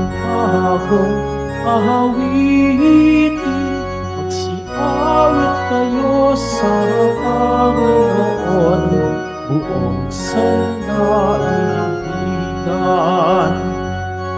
bagong awitin. Magsiawit kayo sa Panginoon, buong sandaigdigan.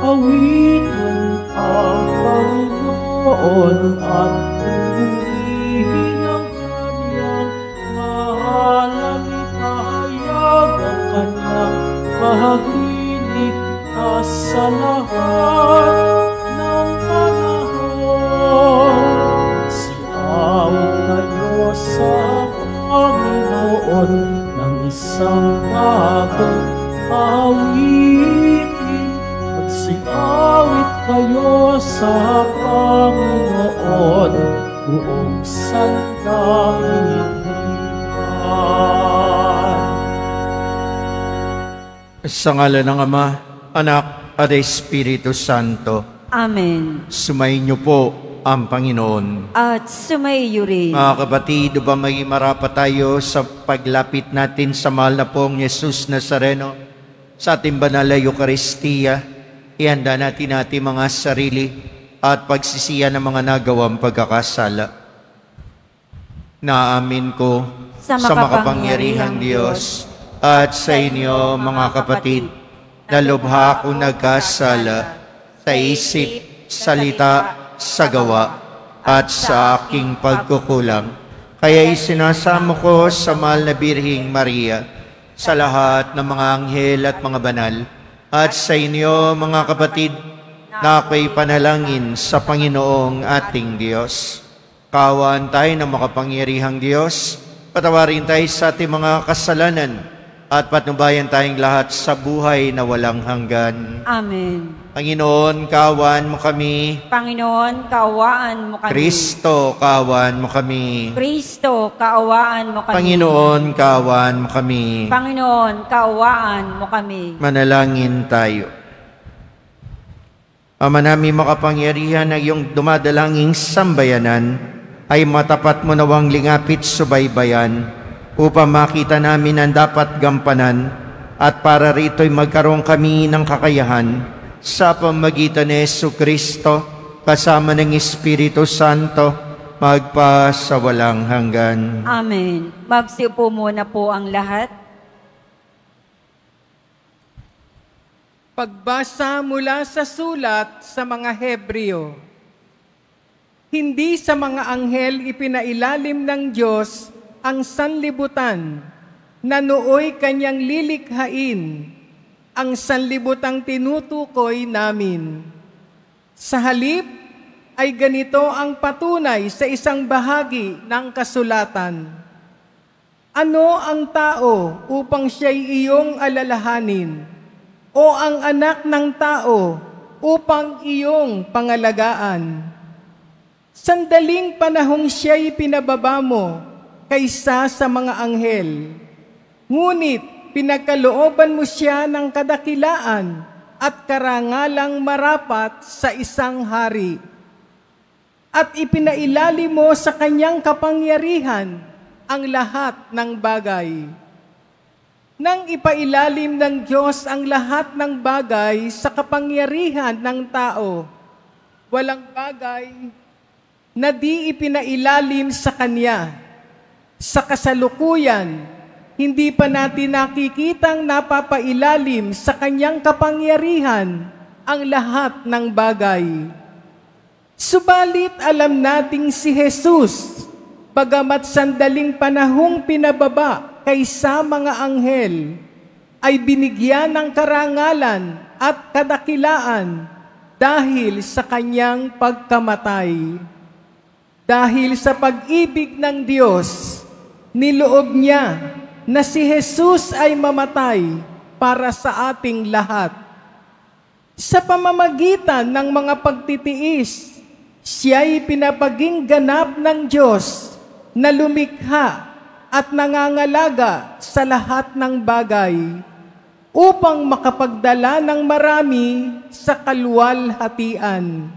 Awitin ang Panginoon at purihin ang kanyang ngalan. Ipahayag ang kanyang pagliligtas sa lahat ng panahon. Siawit kayo sa Panginoon ng isang bagong awitin. Magsiawit kayo sa Panginoon, buong sandaigdigan. Sa ngalan ng Ama, Anak, at Espiritu Santo. Amen. Sumayin niyo po ang Panginoon. At sumaiyo rin. Mga kapatid, ba may marapat tayo sa paglapit natin sa mahal na pong Jesus Nazareno sa ating banal na Eucharistia. Ihanda natin mga sarili at pagsisiya ng mga nagawang pagkakasala. Naamin ko sa makapangyarihang Diyos at sa inyo, mga kapatid, na lubha akong nagkasala sa isip, salita, sa gawa, at sa aking pagkukulang. Kaya isinasamo ko sa mahal na Birheng Maria, sa lahat ng mga anghel at mga banal, at sa inyo, mga kapatid, na ako'y panalangin sa Panginoong ating Diyos. Kaawaan tayo ng makapangyarihang Diyos, patawarin tayo sa ating mga kasalanan, at patnubayan tayong lahat sa buhay na walang hanggan. Amen. Panginoon, kaawaan mo kami. Panginoon, kaawaan mo kami. Kristo, kaawaan mo kami. Kristo, kaawaan mo kami. Panginoon, kaawaan mo kami. Panginoon, kaawaan mo kami. Manalangin tayo. Ama namin makapangyarihan na iyong dumadalangin sambayanan ay matapat mo nawang lingapit subaybayan upang makita namin ang dapat gampanan at para rito'y magkaroon kami ng kakayahan sa pamamagitan ni Jesucristo kasama ng Espiritu Santo magpa sa walang hanggan. Amen. Magsiupo muna po ang lahat. Pagbasa mula sa sulat sa mga Hebreo. Hindi sa mga anghel ipinailalim ng Diyos ang sanlibutan na nooy kanyang lilikhain, ang sanlibutang tinutukoy namin. Sa halip ay ganito ang patunay sa isang bahagi ng kasulatan. Ano ang tao upang siya'y iyong alalahanin? O ang anak ng tao upang iyong pangalagaan? Sandaling panahong siya'y pinababa mo kaysa sa mga anghel. Ngunit pinagkalooban mo siya ng kadakilaan at karangalang marapat sa isang hari. At ipinailalim mo sa kanyang kapangyarihan ang lahat ng bagay. Nang ipailalim ng Diyos ang lahat ng bagay sa kapangyarihan ng tao, walang bagay na di ipinailalim sa Kanya. Sa kasalukuyan, hindi pa natin nakikitang napapailalim sa kanyang kapangyarihan ang lahat ng bagay. Subalit alam nating si Jesus, bagamat sandaling panahong pinababa kaysa mga anghel, ay binigyan ng karangalan at kadakilaan dahil sa kanyang pagkamatay. Dahil sa pag-ibig ng Diyos, niloob niya na si Jesus ay mamatay para sa ating lahat. Sa pamamagitan ng mga pagtitiis, siya'y pinapaging ganap ng Diyos na lumikha at nangangalaga sa lahat ng bagay upang makapagdala ng marami sa kaluwalhatian.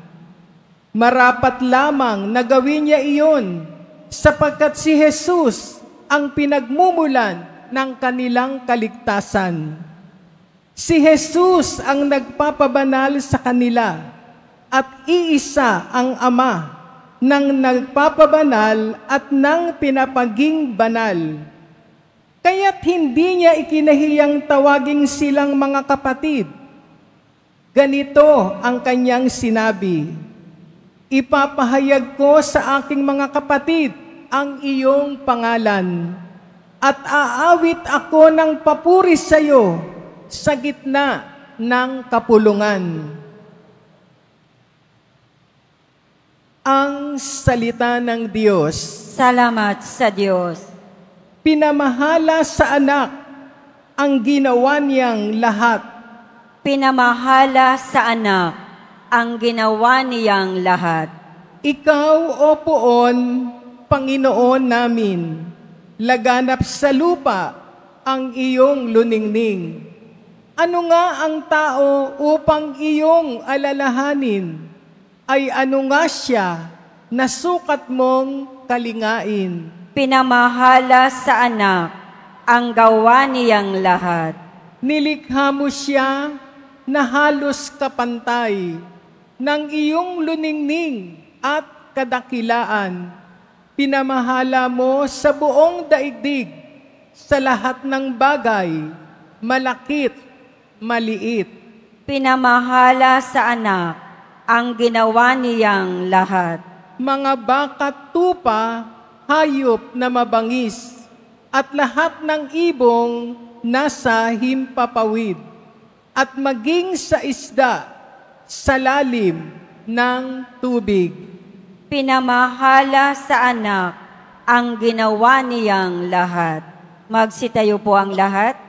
Marapat lamang na gawin niya iyon sapagkat si Jesus ang pinagmumulan ng kanilang kaligtasan. Si Jesus ang nagpapabanal sa kanila at iisa ang Ama ng nagpapabanal at ng pinapaging banal. Kaya't hindi niya ikinahiyang tawaging silang mga kapatid. Ganito ang kanyang sinabi, "Ipapahayag ko sa aking mga kapatid ang iyong pangalan, at aawit ako ng papuri sa iyo sa gitna ng kapulungan." Ang salita ng Diyos. Salamat sa Diyos. Pinamahala sa anak ang ginawa niyang lahat. Pinamahala sa anak ang ginawa niyang lahat. Ikaw, O Poon, Panginoon namin, laganap sa lupa ang iyong luningning. Ano nga ang tao upang iyong alalahanin? Ay ano nga siya na sukat mong kalingain? Pinamahala sa anak ang gawa niyang lahat. Nilikha mo siya na halos kapantay ng iyong luningning at kadakilaan. Pinamahala mo sa buong daigdig, sa lahat ng bagay, malakit, maliit. Pinamahala sa anak ang ginawa niyang lahat. Mga bakat tupa, hayop na mabangis, at lahat ng ibong nasa himpapawid, at maging sa isda sa lalim ng tubig. Pinamahala sa anak ang ginawa niyang lahat. Magsitayo po ang lahat.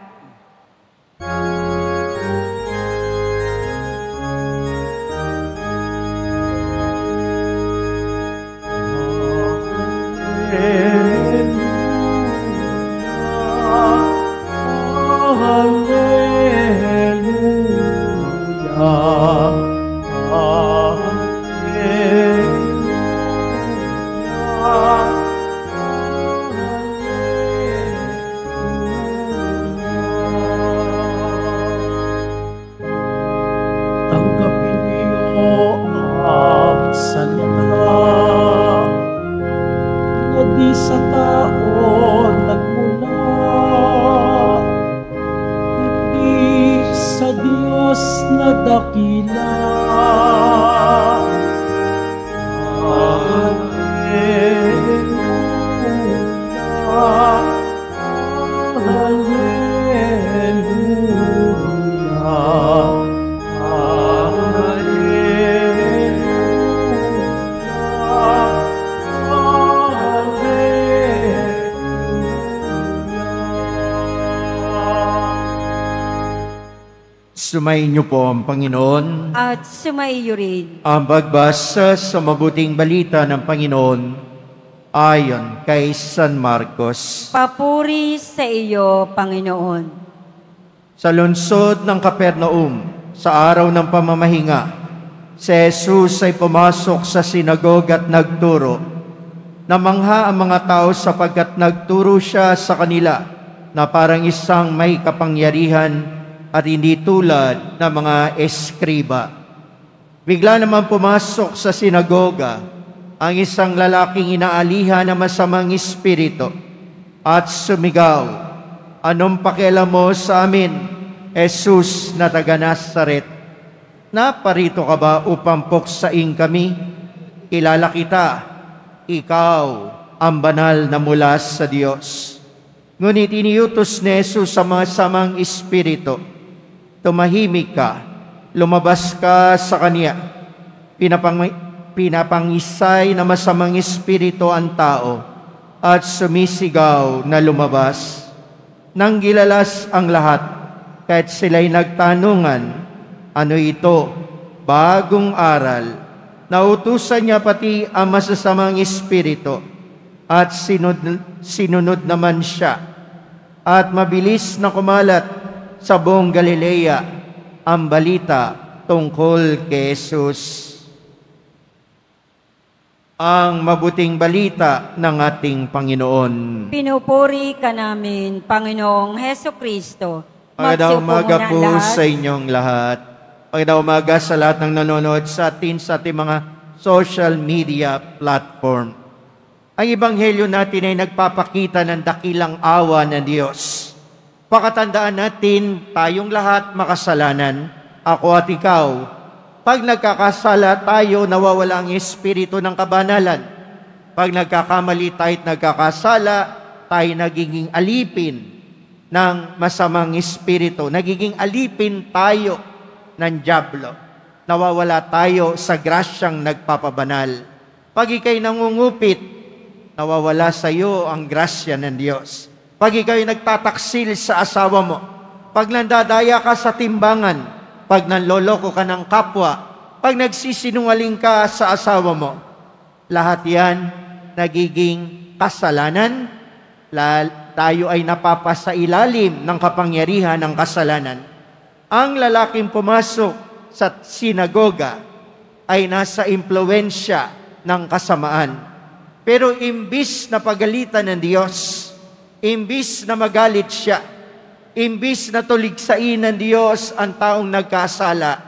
Tanggapin niyo ang salita na di sa tao nagmula, kundi sa Diyos na dakila. Sumayin niyo po ang Panginoon. At sumaiyo rin. Ang pagbasa sa mabuting balita ng Panginoon ayon kay San Marcos. Papuri sa iyo, Panginoon. Sa lungsod ng Capernaum, sa araw ng pamamahinga, si Jesus ay pumasok sa sinagog at nagturo. Namangha ang mga tao sapagkat nagturo siya sa kanila na parang isang may kapangyarihan at hindi tulad ng mga eskriba. Bigla naman pumasok sa sinagoga ang isang lalaking inaalihan ng masamang espiritu at sumigaw, "Anong pakialam mo sa amin, Jesus na taga Nazaret? Naparito ka ba upang puksain kami? Kilala kita, ikaw ang banal na mula sa Diyos." Ngunit iniutos ni Jesus sa mga samang espiritu, "Tumahimik ka, lumabas ka sa kanya." Pinapangisay na masamang espiritu ang tao at sumisigaw na lumabas. Nang gilalas ang lahat, kahit sila'y nagtanungan, "Ano ito? Bagong aral." Nautusan niya pati ang masasamang espiritu at sinunod naman siya. At mabilis na kumalat sa buong Galilea ang balita tungkol kay Jesus. Ang mabuting balita ng ating Panginoon. Pinupuri ka namin, Panginoong Hesukristo. Magandang umaga muna po lahat. sa inyong lahat. Magandang umaga sa lahat ng nanonood sa ating mga social media platform. Ang ebanghelyo natin ay nagpapakita ng dakilang awa ng Diyos. Pakatandaan natin, tayong lahat makasalanan, ako at ikaw. Pag nagkakasala tayo, nawawala ang espiritu ng kabanalan. Pag nagkakamali tayo at nagkakasala, tayo nagiging alipin ng masamang espiritu. Nagiging alipin tayo ng dyablo. Nawawala tayo sa grasyang nagpapabanal. Pag ika'y nangungupit, nawawala sa iyo ang grasya ng Diyos. Pag ika'y nagtataksil sa asawa mo, pag nandadaya ka sa timbangan, pag nanloloko ka ng kapwa, pag nagsisinungaling ka sa asawa mo, lahat yan nagiging kasalanan. Tayo ay napapasa ilalim ng kapangyarihan ng kasalanan. Ang lalaking pumasok sa sinagoga ay nasa impluwensya ng kasamaan. Pero imbis na pagalitan ng Diyos, imbis na magalit siya, imbis na tuligsain ng Diyos ang taong nagkasala,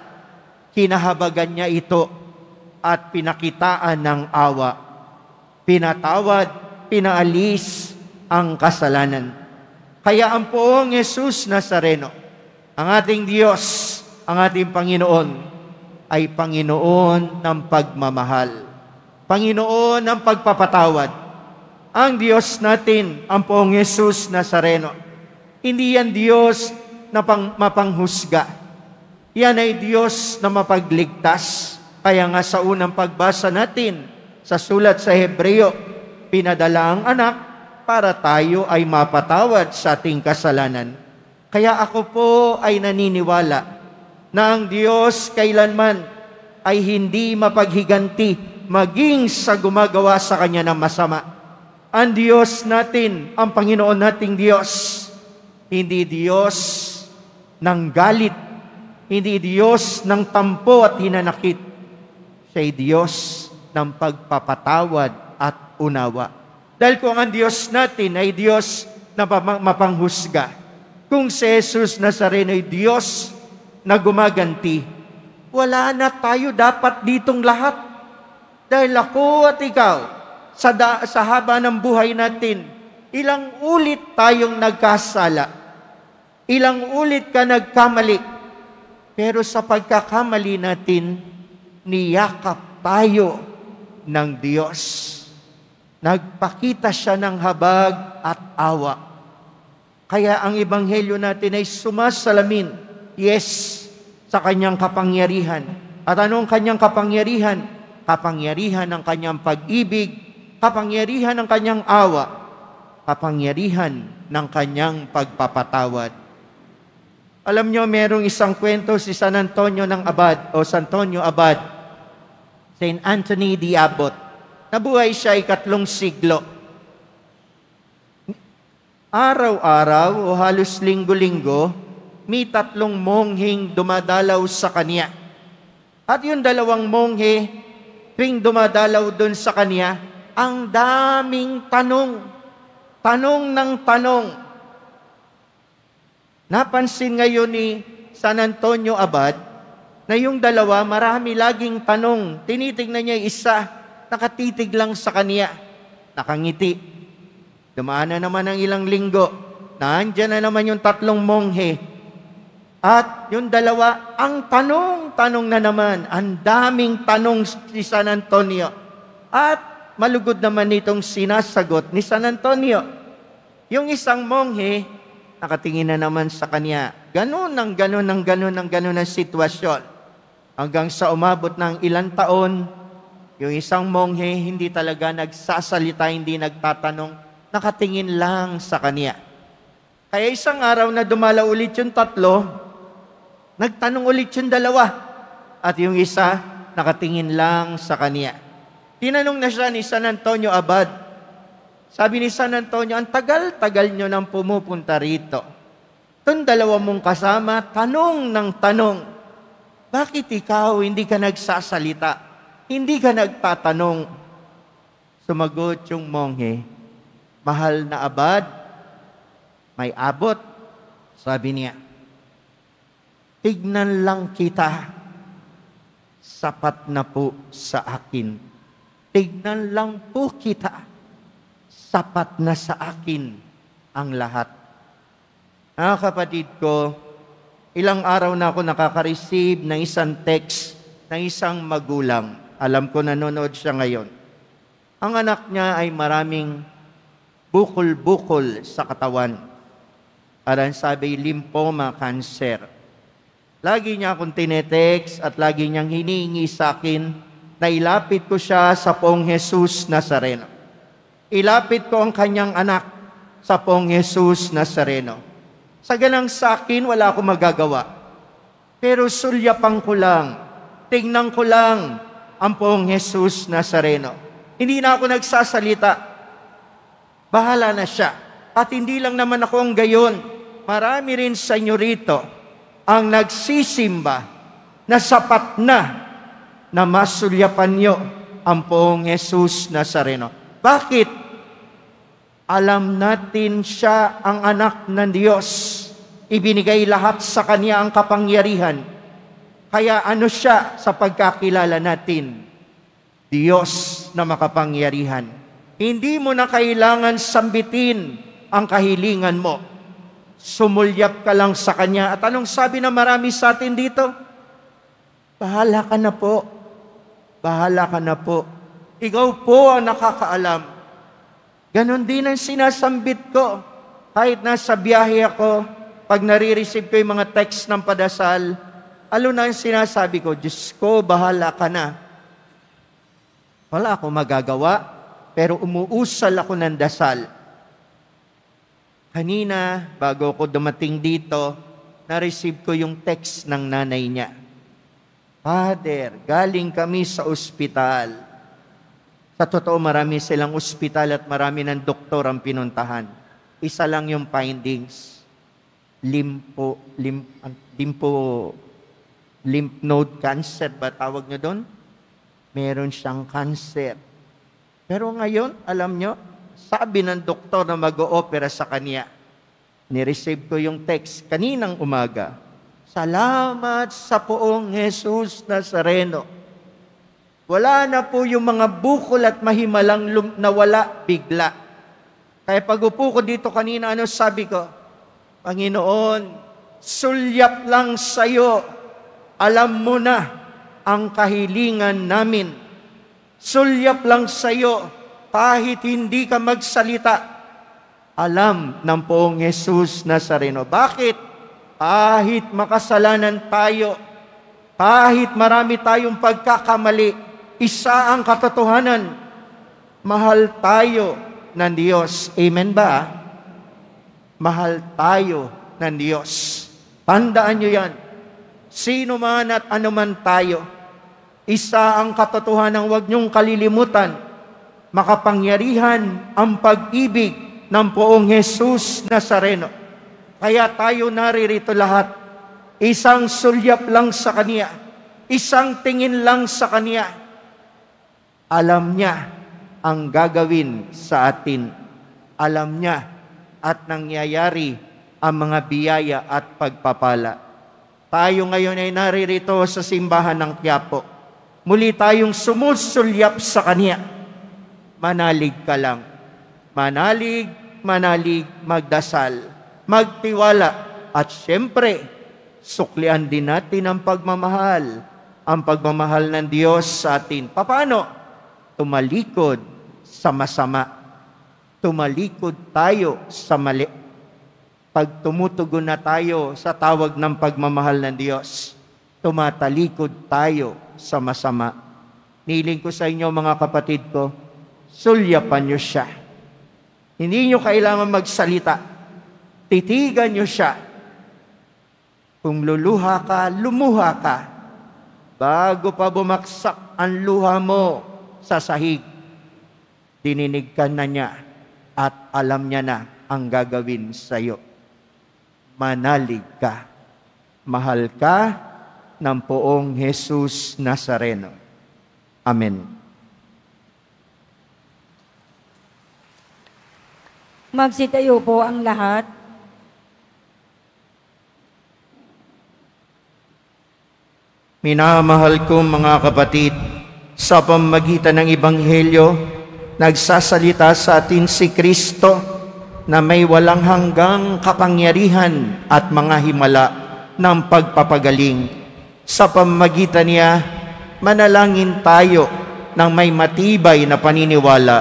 hinahabagan niya ito at pinakitaan ng awa. Pinatawad, pinaalis ang kasalanan. Kaya ang Poong Jesus Nazareno, ang ating Diyos, ang ating Panginoon, ay Panginoon ng pagmamahal. Panginoon ng pagpapatawad. Ang Diyos natin, ang Poong Jesus Nazareno, hindi yan Diyos na mapanghusga. Yan ay Diyos na mapagligtas. Kaya nga sa unang pagbasa natin, sa sulat sa Hebreo, pinadala ang anak para tayo ay mapatawad sa ating kasalanan. Kaya ako po ay naniniwala na ang Diyos kailanman ay hindi mapaghiganti maging sa gumagawa sa Kanya ng masama. Ang Diyos natin, ang Panginoon nating Diyos, hindi Diyos ng galit, hindi Diyos ng tampo at hinanakit. Siya'y Diyos ng pagpapatawad at unawa. Dahil kung ang Diyos natin ay Diyos na mapanghusga, kung si Jesus Nazareno ay Diyos na gumaganti, wala na tayo dapat ditong lahat. Dahil ako at ikaw, sa haba ng buhay natin, ilang ulit tayong nagkasala, ilang ulit ka nagkamali, pero sa pagkakamali natin, niyakap tayo ng Diyos. Nagpakita siya ng habag at awa. Kaya ang ebanghelyo natin ay sumasalamin, yes, sa kanyang kapangyarihan. At anong kanyang kapangyarihan? Kapangyarihan ng kanyang pag-ibig, kapangyarihan ng kanyang awa, kapangyarihan ng kanyang pagpapatawad. Alam nyo, merong isang kwento si San Antonio ng Abad o San Antonio Abad, Saint Anthony the Abbot. Nabuhay siya 3 siglo. Araw-araw o halos linggo-linggo, may 3 mongheng dumadalaw sa kanya. At yung 2 monghe, tuwing dumadalaw doon sa kanya, ang daming tanong. Tanong ng tanong. Napansin ngayon ni San Antonio Abad na yung 2, marami laging tanong. Tinitignan niya isa, nakatitig lang sa kanya, nakangiti. Dumaan na naman ang ilang linggo, naandyan na naman yung 3 monghe. At yung 2, ang tanong na naman, ang daming tanong si San Antonio. At malugod naman itong sinasagot ni San Antonio. Yung isang monghe, nakatingin na naman sa kanya. Ganun ang sitwasyon. Hanggang sa umabot ng ilang taon, yung isang monghe hindi talaga nagsasalita, hindi nagtatanong, nakatingin lang sa kanya. Kaya isang araw na dumala ulit yung 3, nagtanong ulit yung 2, at yung isa, nakatingin lang sa kanya. Tinanong na siya ni San Antonio Abad. Sabi ni San Antonio, ang tagal-tagal nyo nang pumupunta rito. Itong 2 mong kasama, tanong ng tanong, bakit ikaw hindi ka nagsasalita? Hindi ka nagtatanong. Sumagot yung monghe, mahal na Abad, may abot. Sabi niya, tignan lang kita. Sapat na po sa akin. Tignan lang po kita. Sapat na sa akin ang lahat. Mga kapatid ko, ilang araw na ako nakaka-receive ng isang text ng isang magulang. Alam ko nanonood siya ngayon. Ang anak niya ay maraming bukol-bukol sa katawan. Parang sabi, lymphoma, cancer. Lagi niya akong tinetext at lagi niyang hinihingi sa akin na ilapit ko siya sa Poong Jesus Nazareno. Ilapit ko ang kanyang anak sa Poong Jesus Nazareno. Sa ganang sa akin, wala akong magagawa. Pero sulyapan ko lang, tingnan ko lang ang Poong Jesus Nazareno. Hindi na ako nagsasalita. Bahala na siya. At hindi lang naman ako ang gayon. Marami rin sa inyo rito ang nagsisimba na sapat na masulyapan nyo ang Poong Jesus Nazareno. Bakit? Alam natin siya ang anak ng Diyos. Ibinigay lahat sa Kanya ang kapangyarihan. Kaya ano siya sa pagkakilala natin? Diyos na makapangyarihan. Hindi mo na kailangan sambitin ang kahilingan mo. Sumulyap ka lang sa Kanya. At anong sabi na marami sa atin dito? Bahala ka na po. Bahala ka na po. Ikaw po ang nakakaalam. Ganon din ang sinasambit ko. Kahit nasa biyahe ako, pag nare-receive ko yung mga text ng padasal, alo na ang sinasabi ko, Diyos ko, bahala ka na. Wala akong magagawa, pero umuusal ako ng dasal. Kanina, bago ako dumating dito, na-receive ko yung text ng nanay niya. Father, galing kami sa ospital. Sa totoo, marami silang ospital at marami ng doktor ang pinuntahan. Isa lang yung findings. Lymph node cancer ba tawag nyo doon? Meron siyang cancer. Pero ngayon, alam nyo, sabi ng doktor na mag-o-opera sa kanya, ni-receive ko yung text kaninang umaga, salamat sa Poong Jesus Nazareno. Wala na po yung mga bukol at mahimalang nawala bigla. Kaya pag upo ko dito kanina, ano sabi ko? Panginoon, sulyap lang sa'yo. Alam mo na ang kahilingan namin. Sulyap lang sa'yo. Kahit hindi ka magsalita, alam ng Poong Jesus Nazareno. Bakit? Kahit makasalanan tayo, kahit marami tayong pagkakamali, isa ang katotohanan, mahal tayo ng Diyos. Amen ba? Mahal tayo ng Diyos. Tandaan nyo yan. Sino man at ano man tayo, isa ang katotohanan, huwag nyong kalilimutan, makapangyarihan ang pag-ibig ng Poong Jesus Nazareno. Kaya tayo naririto lahat, isang sulyap lang sa Kanya, isang tingin lang sa Kanya. Alam niya ang gagawin sa atin. Alam niya at nangyayari ang mga biyaya at pagpapala. Tayo ngayon ay naririto sa simbahan ng Quiapo. Muli tayong sumusulyap sa Kanya. Manalig ka lang. Manalig, manalig, magdasal, magtiwala, at syempre, suklian din natin ang pagmamahal ng Diyos sa atin. Paano? Tumalikod sa masama. Tumalikod tayo sa mali. Pag tumutugon na tayo sa tawag ng pagmamahal ng Diyos, tumatalikod tayo sa masama. Niling ko sa inyo, mga kapatid ko, sulyapan niyo siya. Hindi niyo kailangan magsalita. Titigan niyo siya. Kung luluha ka, lumuha ka. Bago pa bumaksak ang luha mo sa sahig, dininig ka na niya at alam niya na ang gagawin sa iyo. Manalig ka. Mahal ka ng Poong Jesus Nazareno. Amen. Magsitayo po ang lahat. Minamahal kong mga kapatid, sa pamamagitan ng Ebanghelyo, nagsasalita sa atin si Kristo na may walang hanggang kapangyarihan at mga himala ng pagpapagaling. Sa pamamagitan niya, manalangin tayo ng may matibay na paniniwala.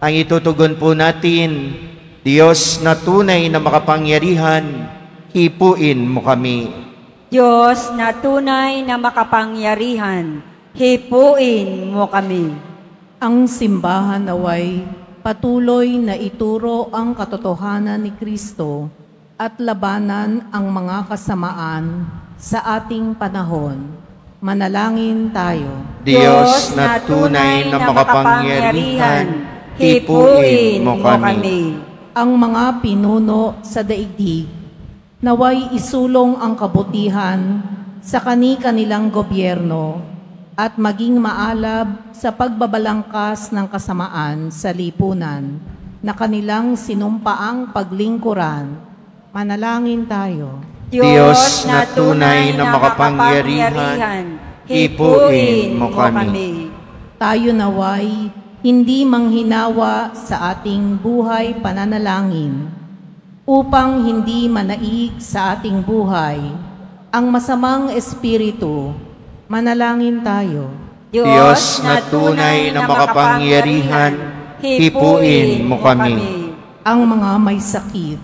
Ang itutugon po natin, Diyos na tunay na makapangyarihan, hipuin mo kami. Diyos na tunay na makapangyarihan, hipuin mo kami. Ang simbahan naway patuloy na ituro ang katotohanan ni Kristo at labanan ang mga kasamaan sa ating panahon. Manalangin tayo. Diyos na tunay na makapangyarihan, hipuin mo kami. Ang mga pinuno sa daigdig, naway isulong ang kabutihan sa kani-kanilang gobyerno at maging maalab sa pagbabalangkas ng kasamaan sa lipunan na kanilang sinumpaang paglingkuran. Manalangin tayo. Diyos na tunay na makapangyarihan, hipuin mo kami. Tayo naway hindi manghinawa sa ating buhay pananalangin upang hindi manaig sa ating buhay ang masamang espiritu. Manalangin tayo. Diyos na tunay na makapangyarihan, hipuin mo kami. Ang mga may sakit,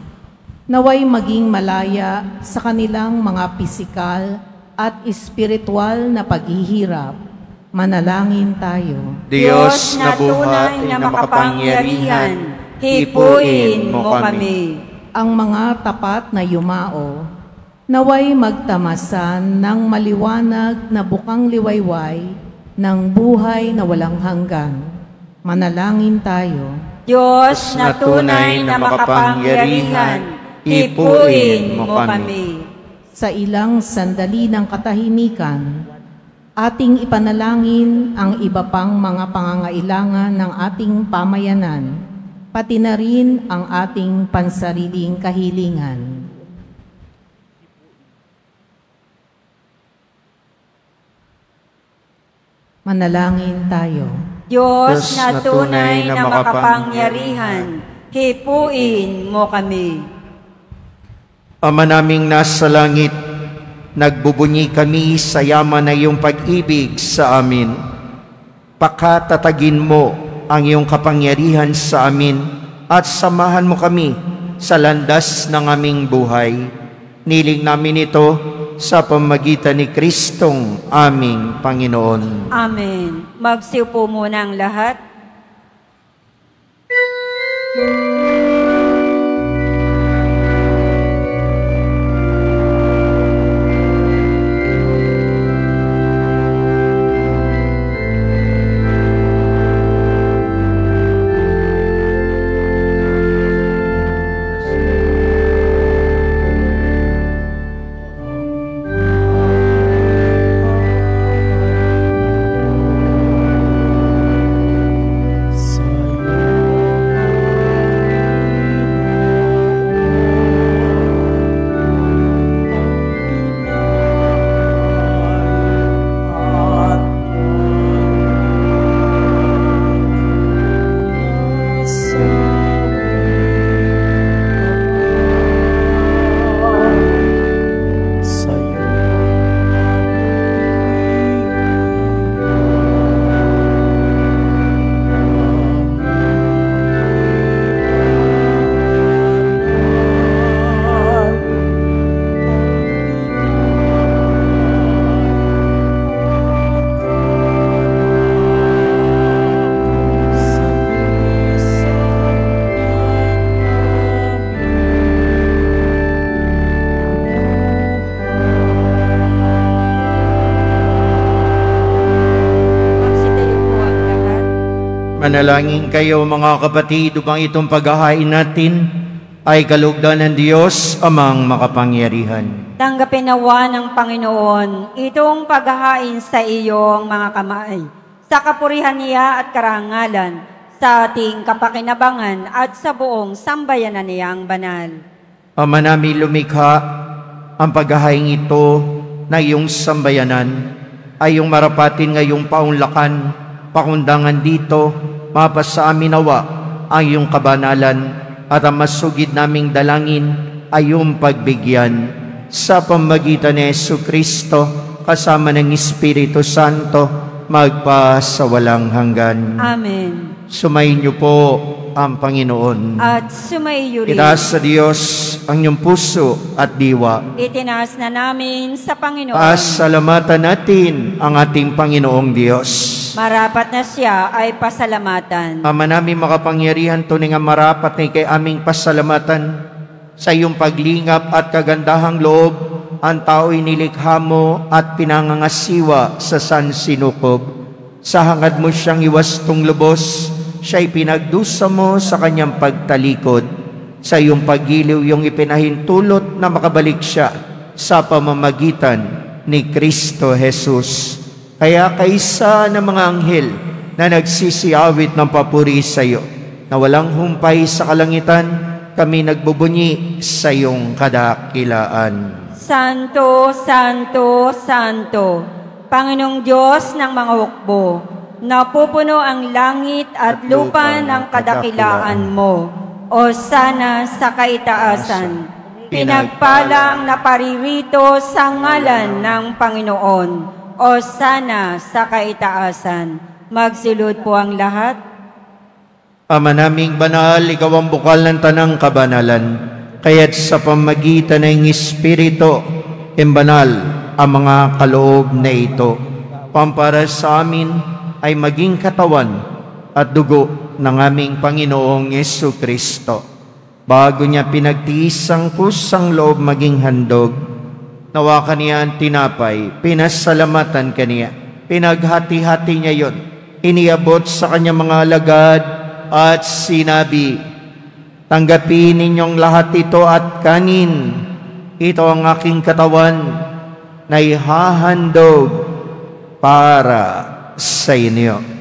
naway maging malaya sa kanilang mga pisikal at espiritual na paghihirap. Manalangin tayo. Diyos na buhay na makapangyarihan, hipuin mo kami. Ang mga tapat na yumao, naway magtamasan ng maliwanag na bukang liwayway ng buhay na walang hanggan. Manalangin tayo. Diyos na tunay na makapangyarihan, hipuin mo kami. Sa ilang sandali ng katahimikan, ating ipanalangin ang iba pang mga pangangailangan ng ating pamayanan, pati na rin ang ating pansariling kahilingan. Manalangin tayo. Diyos na tunay na makapangyarihan, hipuin mo kami. Ama naming nasa langit, nagbubunyi kami sa yaman na iyong pag-ibig sa amin. Pakatatagin mo ang iyong kapangyarihan sa amin at samahan mo kami sa landas ng aming buhay. Niling namin ito sa pamamagitan ni Kristong aming Panginoon. Amen. Magsiupo muna ang lahat. Manalangin kayo mga kapatid upang itong paghahain natin ay kalugdan ng Diyos amang makapangyarihan. Tanggapin nawa ng Panginoon itong paghahain sa iyong mga kamay, sa kapurihan niya at karangalan, sa ating kapakinabangan at sa buong sambayanan niyang banal. Ama namin lumikha, ang paghahain ito na iyong sambayanan ay yung marapatin ngayong paunlakan, pakundangan dito, mapasa amin nawa ang iyong kabanalan at ang masugid naming dalangin ay iyong pagbigyan. Sa pamagitan ni Jesucristo, kasama ng Espiritu Santo, magpasawalang hanggan. Amen. Sumayin niyo po ang Panginoon. At sumaiyo rin. Itaas sa Diyos ang iyong puso at diwa. Itinaas na namin sa Panginoon. Pasalamatan natin ang ating Panginoong Diyos. Marapat na siya ay pasalamatan. Ama namin makapangyarihan, tunay nga marapat na kay aming pasalamatan. Sa iyong paglingap at kagandahang loob, ang tao'y nilikha mo at pinangangasiwa sa sansinukob. Sa hangad mo siyang iwastong lubos, siya'y pinagdusa mo sa kanyang pagtalikod. Sa iyong paggiliw yung ipinahintulot na makabalik siya sa pamamagitan ni Kristo Jesus. Kaya kaisa ng mga anghel na nagsisiawit ng papuri sa iyo, na walang humpay sa kalangitan, kami nagbubunyi sa iyong kadakilaan. Santo, Santo, Santo, Panginoong Diyos ng mga hukbo, napupuno ang langit at lupa ng kadakilaan mo. O sana sa kaitaasan, pinagpala ang naparirito sa ngalan ng Panginoon. O sana sa kaitaasan, magsilod po ang lahat. Ama naming banal, ikaw ang bukal ng tanang kabanalan, kaya't sa pamagitan ng Espiritu, imbanal ang mga kaloob na ito. Pampara sa amin ay maging katawan at dugo ng aming Panginoong Jesucristo. Bago niya pinagtiis ang kusang loob maging handog, nawa kaniya ang tinapay, pinasalamatan kaniya, pinaghati-hati niya yon, iniabot sa kanyang mga alagad at sinabi, tanggapin ninyong lahat ito at kanin. Ito ang aking katawan na ihahandog para sa inyo.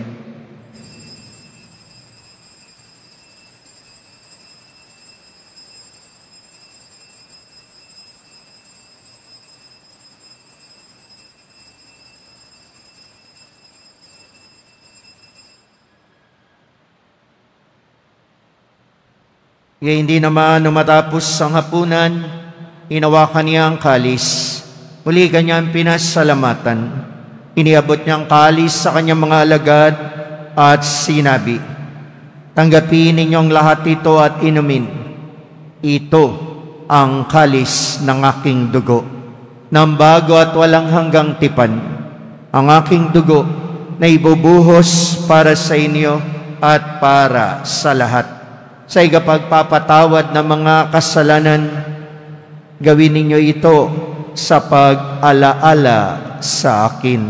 Kaya hindi naman matapos ang hapunan, hinawakan niya ang kalis. Muli kanyang pinasalamatan. Iniabot niya ang kalis sa kanyang mga alagad at sinabi, tanggapin ninyong lahat ito at inumin. Ito ang kalis ng aking dugo, ng bago at walang hanggang tipan. Ang aking dugo na ibubuhos para sa inyo at para sa lahat. Sa ikapagpapatawad ng mga kasalanan, gawin ninyo ito sa pag-alaala sa akin.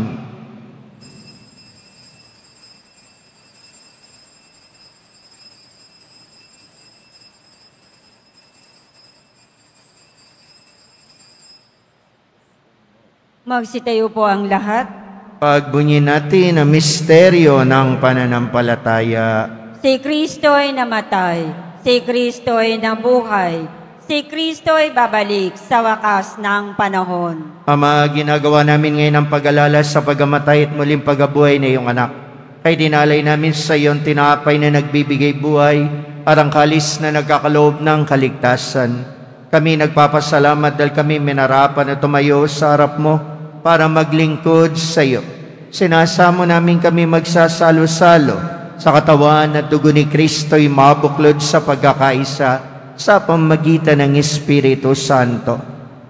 Magsitayo po ang lahat. Pagbunyin natin ang misteryo ng pananampalataya. Si Kristo'y namatay, si Kristo'y nabuhay, si Kristo'y babalik sa wakas ng panahon. Ama, ginagawa namin ngayon ang pag-alala sa pagamatay at muling pagabuhay na iyong anak. Kay dinalay namin sa iyon tinapay na nagbibigay buhay at ang kalis na nagkakaloob ng kaligtasan. Kami nagpapasalamat dahil kami minarapan na tumayo sa harap mo para maglingkod sa iyo. Sinasamo namin kami magsasalo-salo sa katawan at dugo ni Kristo'y mabuklod sa pagkakaisa sa pamagitan ng Espiritu Santo.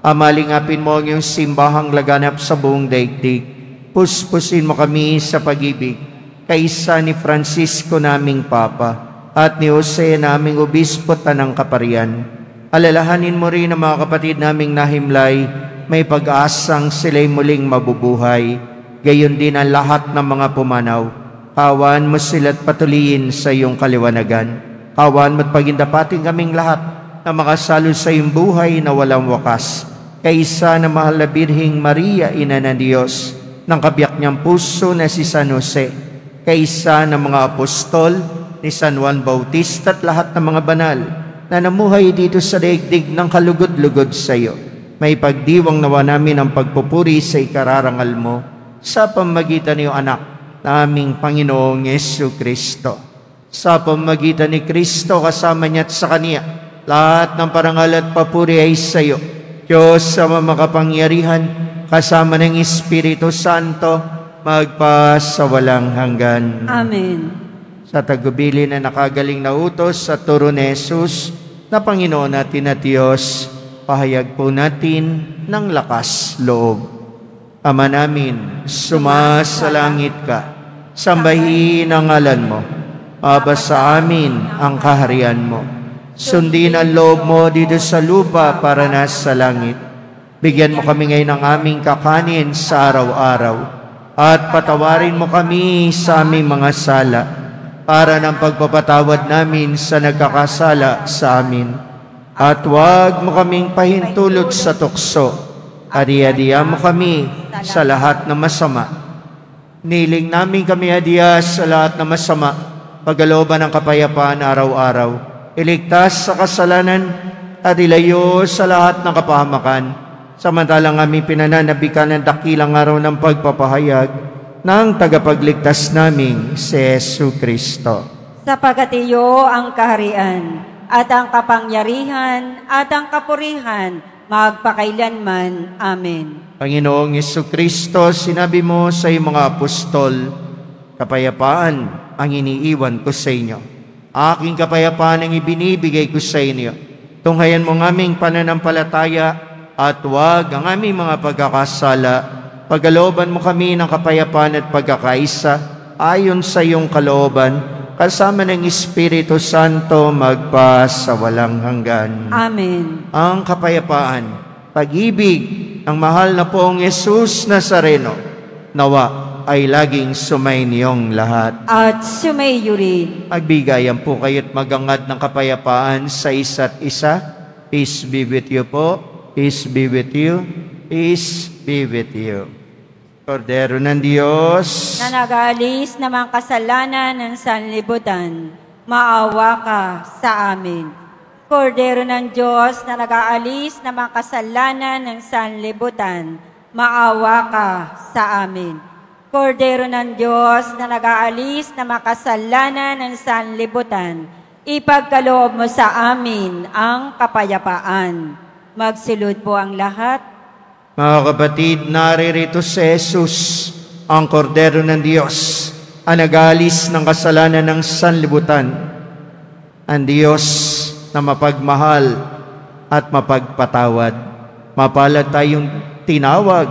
Amalingapin mo ang iyong simbahang laganap sa buong daigdig. Puspusin mo kami sa pag-ibig, kaisa ni Francisco naming Papa at ni Jose naming Obispo Tanang Kaparian. Alalahanin mo rin ang mga kapatid naming nahimlay, may pag-asang sila'y muling mabubuhay. Gayon din ang lahat ng mga pumanaw. Kawan mo sila't patuloyin sa iyong kaliwanagan. Kawan mo't pagindapating kaming lahat na makasalo sa iyong buhay na walang wakas. Kaisa na mahal na Birheng Maria, Ina ng Diyos, ng kabiyak niyang puso na si San Jose. Kaisa ng mga apostol, ni San Juan Bautista at lahat ng mga banal na namuhay dito sa daigdig ng kalugod-lugod sa iyo. may pagdiwang nawa namin ang pagpupuri sa ikararangal mo sa pamagitan ng iyong anak na aming Panginoong Yesu Kristo. Sa pamagitan ni Kristo, kasama niya at sa Kanya, lahat ng parangal at papuri ay sa iyo, Diyos sa makapangyarihan, kasama ng Espiritu Santo, magpa sa walang hanggan. Amen. Sa tagubili na nakagaling na utos sa turo ni Jesus, na Panginoon natin at Diyos, pahayag po natin ng lakas loob. Ama namin, sumasalangit ka, sambahin ang ngalan mo, mabasa sa amin ang kaharian mo. Sundin ang loob mo dito sa lupa para nasa langit. Bigyan mo kami ngayon ng aming kakanin sa araw-araw, at patawarin mo kami sa aming mga sala, para ng pagpapatawad namin sa nagkakasala sa amin. At huwag mo kaming pahintulot sa tukso, adi-adiya mo kami sa lahat ng masama. Niling namin kami adiya sa lahat ng masama, pagkalooban ng kapayapaan araw-araw. Iligtas sa kasalanan at ilayo sa lahat ng kapahamakan, samantalang aming pinananabikan ng dakilang araw ng pagpapahayag ng tagapagligtas naming si Yesu Kristo. Sapagat iyo ang kaharian at ang kapangyarihan at ang kapurihan magpakailanman. Amen. Panginoong Yesu Kristo, sinabi mo sa iyong mga apostol, kapayapaan ang iniiwan ko sa inyo. Aking kapayapaan ang ibinibigay ko sa inyo. Tunghayan mo ng aming pananampalataya at huwag ang aming mga pagkakasala. Pagkalooban mo kami ng kapayapaan at pagkakaisa ayon sa iyong kalooban, kasama ng Espiritu Santo magpa sa walang hanggan. Amen. Ang kapayapaan, pag-ibig ng mahal na poong Jesus Nazareno, nawa ay laging sumainiyong lahat. At sumayo rin. Magbigayan po kayo't magangad ng kapayapaan sa isa't isa. Peace be with you po. Peace be with you. Peace be with you. Kordero ng Diyos, Na nag-aalis ng mga kasalanan ng sanlibutan, maawa ka sa amin. Kordero ng Diyos na nag-aalis ng mga kasalanan ng sanlibutan, maawa ka sa amin. Kordero ng Diyos na nag-aalis ng mga kasalanan ng sanlibutan, ipagkaloob mo sa amin ang kapayapaan. Magsulod po ang lahat. mga kapatid, naririto si Jesus, ang Kordero ng Diyos, ang nag-aalis ng kasalanan ng sanlibutan. Ang Diyos na mapagmahal at mapagpatawad. Mapalad tayong tinawag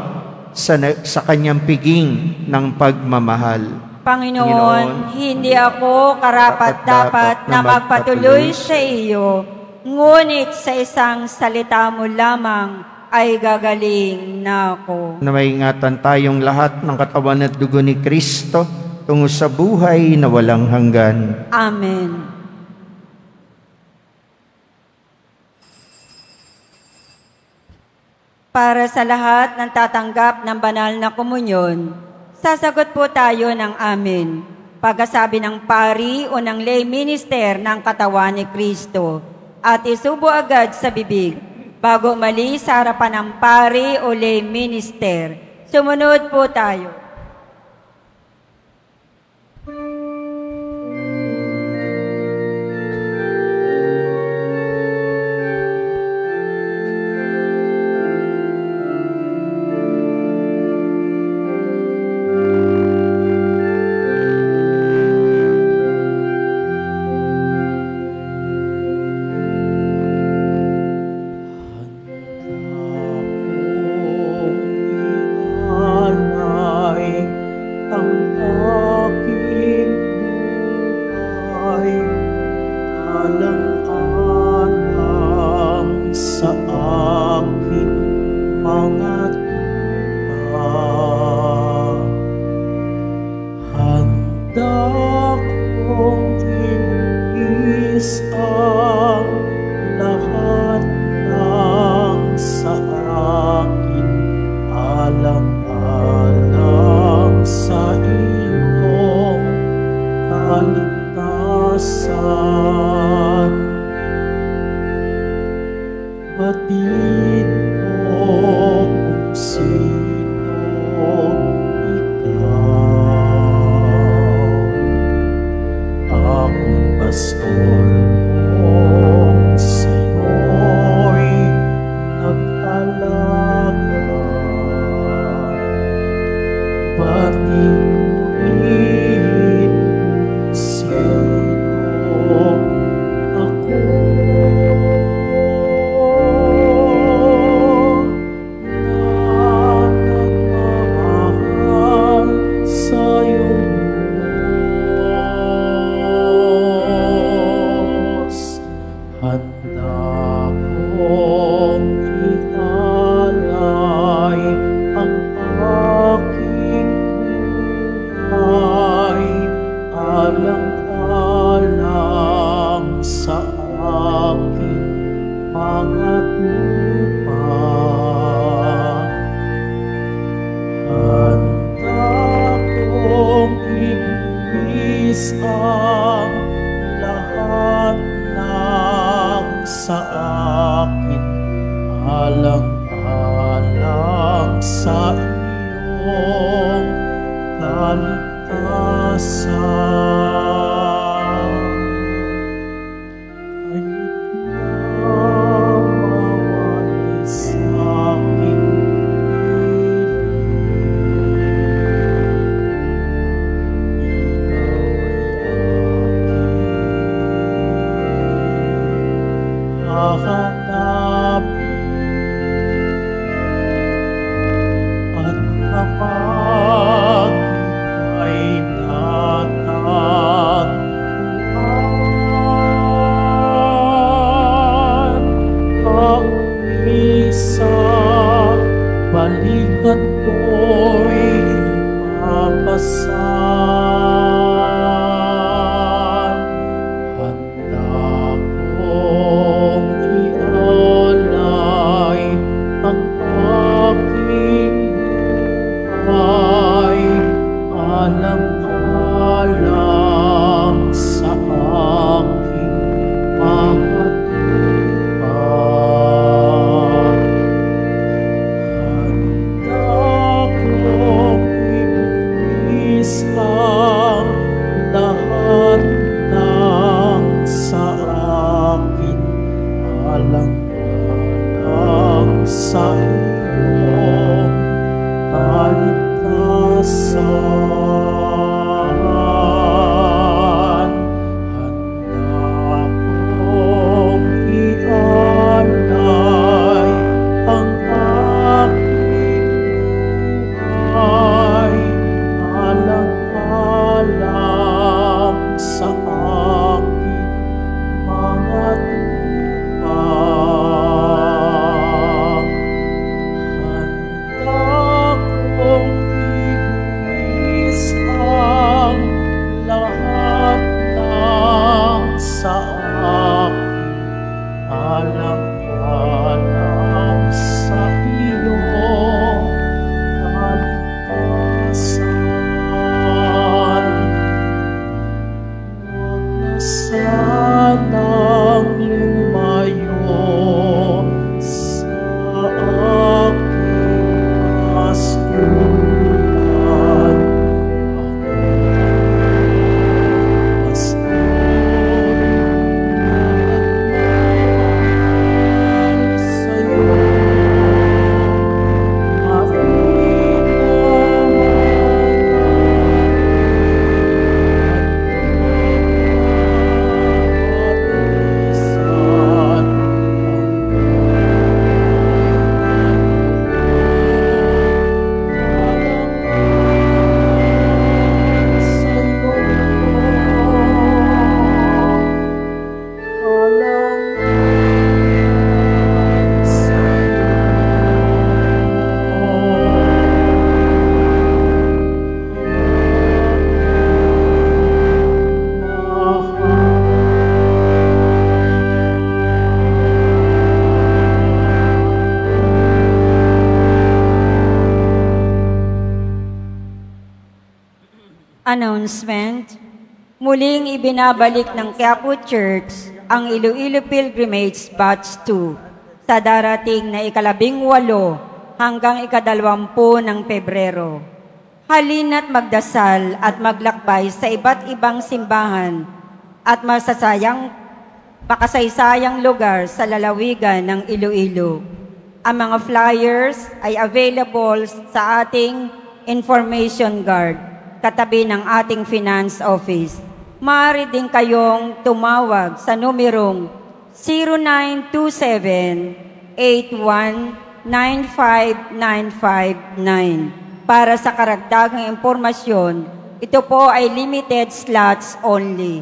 sa kanyang piging ng pagmamahal. Panginoon, hindi ako karapat-dapat na magpatuloy sa iyo, ngunit sa isang salita mo lamang ay gagaling na ako. Na maingatan tayong lahat ng katawan at dugo ni Kristo tungo sa buhay na walang hanggan. Amen. Para sa lahat ng tatanggap ng banal na komunyon, sasagot po tayo ng amen. Pagkasabi ng pari o ng lay minister ng katawan ni Kristo at isubo agad sa bibig bago umalis sa harapan ng pari o lay minister. Sumunod po tayo. Ay alang-alang sa aking mga tupa. Handa kong ibigis ang lahat ng sa akin alang-alang sa iyong kaligtasan. Kahit na mawalay sa aking piling, ikaw ay hahanapin at kapag ay natagpuan, pauwi sa balikat ko'y ipapasan. Handa kong ialay ang aking buhay alang-alang sa aking mga tupa. Handa kong ibigis ang lahat ng sa akin alang-alang sa iyong kaligtasan. Handa kong ialay ang aking buhay alang-alang sa aking mga tupa. Handa kong ibigis ang lahat ng sa akin alang-alang sa iyong kaligtasan. Huwag na sanang lumayo sa aking pastulan. Ako pastor at sa'yo. Announcement. Muling ibinabalik ng Quiapo Church ang Iloilo Pilgrimage Batch 2 sa darating na 18 hanggang 20 ng Pebrero. Halina't magdasal at maglakbay sa iba't ibang simbahan at makasaysayang lugar sa lalawigan ng Iloilo. Ang mga flyers ay available sa ating information guard katabi ng ating finance office. Maaari din kayong tumawag sa numerong 0927-8195-959 para sa karagdagang impormasyon. Ito po ay limited slots only.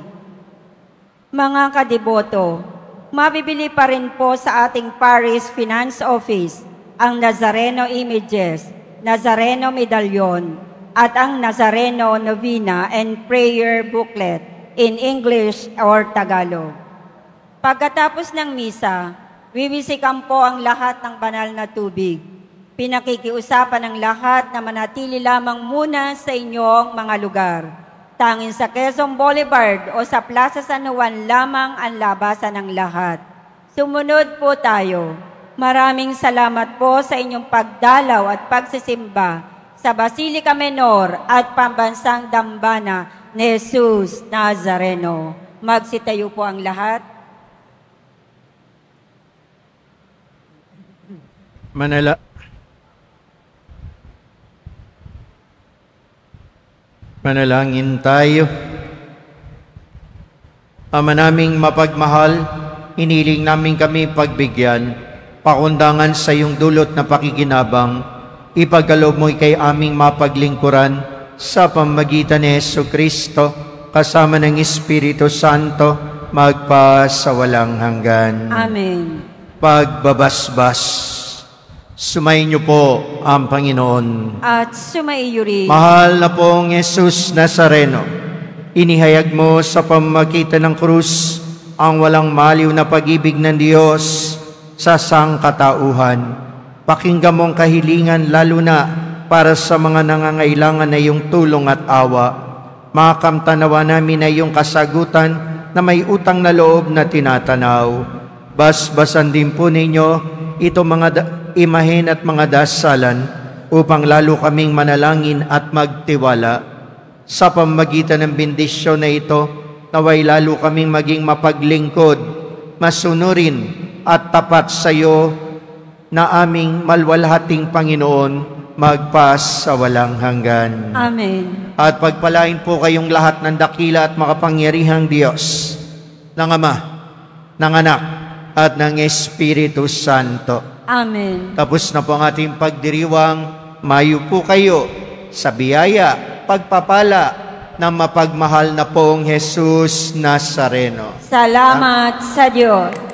Mga kadiboto, mabibili pa rin po sa ating Parish Finance Office ang Nazareno Images, Nazareno Medallion, at ang Nazareno Novena and Prayer Booklet in English or Tagalog. Pagkatapos ng misa, wiwisikan po ang lahat ng banal na tubig. Pinakikiusapan ng lahat na manatili lamang muna sa inyong mga lugar. Tanging sa Quezon Boulevard o sa Plaza San Juan lamang ang labasan ng lahat. Sumunod po tayo. Maraming salamat po sa inyong pagdalaw at pagsisimba sa Basilica Menor at Pambansang Dambana ni Jesus Nazareno. Magsitayo po ang lahat. Manalangin tayo. Ama naming mapagmahal, hiniling namin kami pagbigyan, pakundangan sa iyong dulot na pakikinabang, ipagkaloob mo kay aming mapaglingkuran sa pamamagitan ni Jesucristo, kasama ng Espiritu Santo, magpa sa walang hanggan. Amen. Pagbabasbas. Sumayin niyo po ang Panginoon. At sumaiyo rin. Mahal na pong Jesus Nazareno, inihayag mo sa pamamagitan ng krus ang walang maliw na pag-ibig ng Diyos sa sangkatauhan. Pakinggan mong kahilingan lalo na para sa mga nangangailangan na iyong tulong at awa. Makamtanawa namin na iyong kasagutan na may utang na loob na tinatanaw. Basbasan din po ninyo ito mga imahen at mga dasalan upang lalo kaming manalangin at magtiwala. Sa pamamagitan ng bendisyon na ito, naway lalo kaming maging mapaglingkod, masunurin at tapat sa iyo na aming malwalhating Panginoon, magpas sa walang hanggan. Amen. At pagpalain po kayong lahat ng dakila at makapangyarihang Diyos, ng Ama, ng Anak, at ng Espiritu Santo. Amen. Tapos na po ang ating pagdiriwang, mayo po kayo sa biyaya, pagpapala ng mapagmahal na pong Jesus Nazareno. Salamat sa Diyos.